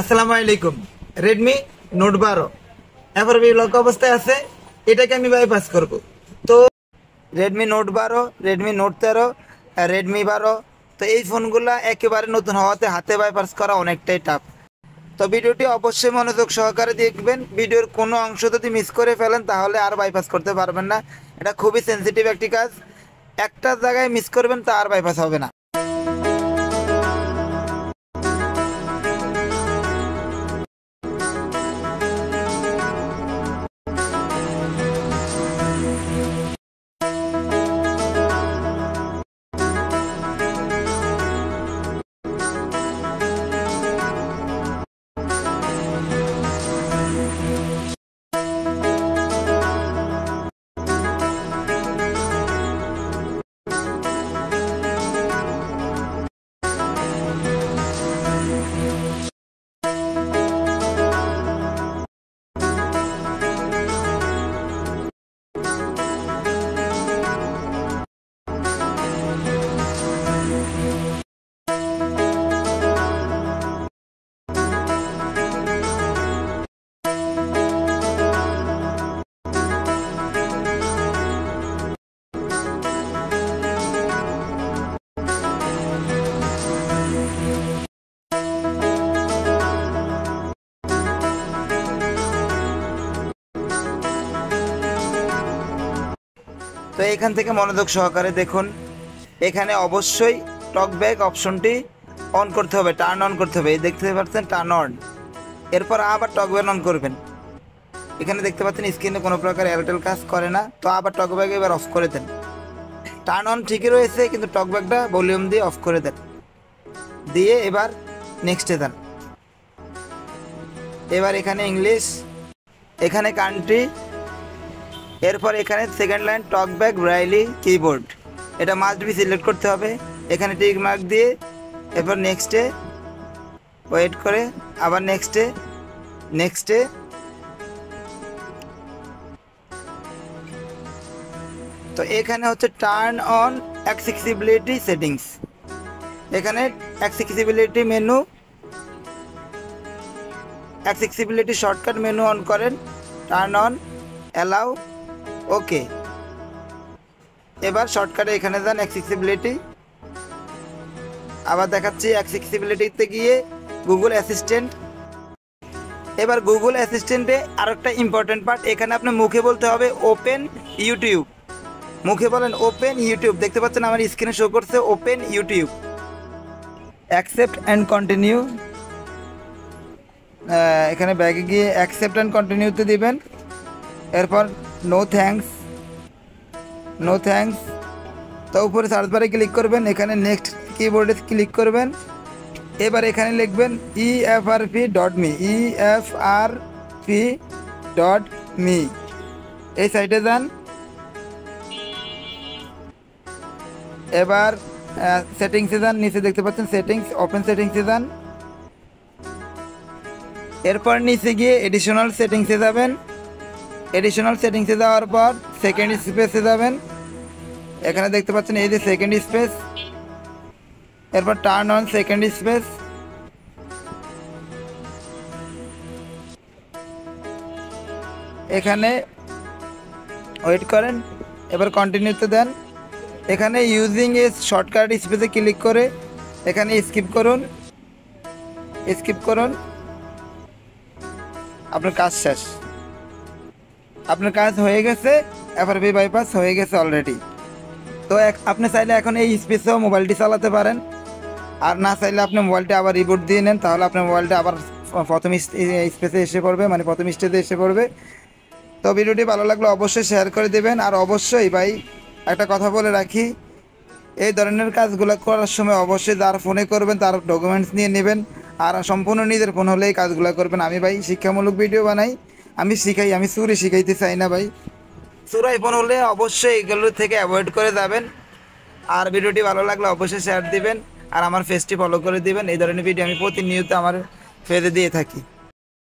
আসসালামু আলাইকুম। Redmi note 12 FRB lock অবস্থায় আছে, এটাকে আমি বাইপাস করব। তো Redmi note 12, Redmi note 13, Redmi 12, তো এই ফোনগুলো একেবারে নতুন হওয়াতে হাতে বাইপাস করা অনেকটাই টাফ। তো ভিডিওটি অবশ্যই মনোযোগ সহকারে দেখবেন। ভিডিওর কোনো অংশ যদি মিস করে ফেলেন তাহলে আর বাইপাস করতে পারবেন না। এটা খুবই সেন্সিটিভ একটি কাজ, একটা জায়গায় মিস করবেন তা আর বাইপাস হবে না। তো এখান থেকে মনোযোগ সহকারে দেখুন, এখানে অবশ্যই টকব্যাক অপশনটি অন করতে হবে, টার্ন অন করতে হবে। এই দেখতে পাচ্ছেন টার্ন অন, এরপর আবার টকব্যাক অন করবেন। এখানে দেখতে পাচ্ছেন স্ক্রিনে কোনো প্রকার এয়ারটেল কাজ করে না, তো আবার টকব্যাক এবার অফ করে দেন। টার্ন অন ঠিকই রয়েছে কিন্তু টকব্যাকটা ভলিউম দিয়ে অফ করে দেন, দিয়ে এবার নেক্সটে দেন। এবার এখানে ইংলিশ, এখানে কান্ট্রি, এরপর এখানে সেকেন্ড লাইন টকব্যাক ব্রাইলি কিবোর্ড, এটা মাস্ট বি সিলেক্ট করতে হবে। এখানে টিক মার্ক দিয়ে এরপর নেক্সটে ওয়েট করে আবার নেক্সটে নেক্সটে তো এখানে হচ্ছে টার্ন অন অ্যাক্সেসিবিলিটি সেটিংস। এখানে accessibility menu, accessibility shortcut menu on করেন, টার্ন অন, অ্যালাউ, ওকে। এবার শর্টকাটে এখানে যান অ্যাক্সেসিবিলিটি, আবার দেখাচ্ছি অ্যাক্সেসিবিলিটিতে গিয়ে গুগল অ্যাসিস্ট্যান্ট। এবার গুগল অ্যাসিস্ট্যান্টে আরেকটা ইম্পর্টেন্ট পার্ট, এখানে আপনি মুখে বলতে হবে ওপেন ইউটিউব, মুখে বলেন ওপেন ইউটিউব। দেখতে পাচ্ছেন আমার স্ক্রিনে শো করছে open YouTube. Accept and continue, এখানে ব্যাগে গিয়ে অ্যাকসেপ্ট অ্যান্ড কন্টিনিউতে দিবেন। এরপর নো থ্যাঙ্কস, নো থ্যাঙ্কস। তো উপরে সার্চ বারে ক্লিক করবেন, এখানে নেক্সট কিবোর্ডে ক্লিক করবেন। এবার এখানে লিখবেন efrp.me, efrp.me, এই সাইটে যান। এবার সেটিংসে যান, নিচে দেখতে পাচ্ছেন সেটিংস, ওপেন সেটিংসে যান। এরপর নিচে গিয়ে এডিশনাল সেটিংসে যাবেন। এডিশনাল সেটিংসে যাওয়ার পর সেকেন্ড স্পেসে যাবেন, এখানে দেখতে পাচ্ছেন এই যে সেকেন্ড স্পেস, এরপর টার্ন অন সেকেন্ড স্পেস। এখানে ওয়েট করেন, এবার কন্টিনিউতে দেন। এখানে ইউজিং এ শর্টকাট স্পেসে ক্লিক করে এখানে স্কিপ করুন, স্কিপ করুন, আপনার কাজ শেষ, আপনার কাজ হয়ে গেছে, এফআরপি বাইপাস হয়ে গেছে অলরেডি। তো আপনি চাইলে এখন এই স্পেসেও মোবাইলটি চালাতে পারেন, আর না চাইলে আপনি মোবাইলটি আবার রিবুট দিয়ে নেন, তাহলে আপনার মোবাইলটা আবার প্রথম স্পেসে এসে পড়বে, মানে প্রথম স্টেজে এসে পড়বে। তো ভিডিওটি ভালো লাগলে অবশ্যই শেয়ার করে দেবেন। আর অবশ্যই ভাই একটা কথা বলে রাখি, এই ধরনের কাজগুলো করার সময় অবশ্যই যার ফোনে করবেন তার ডকুমেন্টস নিয়ে নেবেন, আর সম্পূর্ণ নিজের ফোন হলে এই কাজগুলো করবেন। আমি ভাই শিক্ষামূলক ভিডিও বানাই, আমি শিখাই, আমি চুরি শিখাইতে চাই না ভাই। চুরাই ফোন হলে অবশ্যই এগুলো থেকে অ্যাভয়েড করে যাবেন। আর ভিডিওটি ভালো লাগলে অবশ্যই শেয়ার দিবেন, আর আমার পেজটি ফলো করে দিবেন। এই ধরনের ভিডিও আমি প্রতিনিয়ত আমার পেজে দিয়ে থাকি।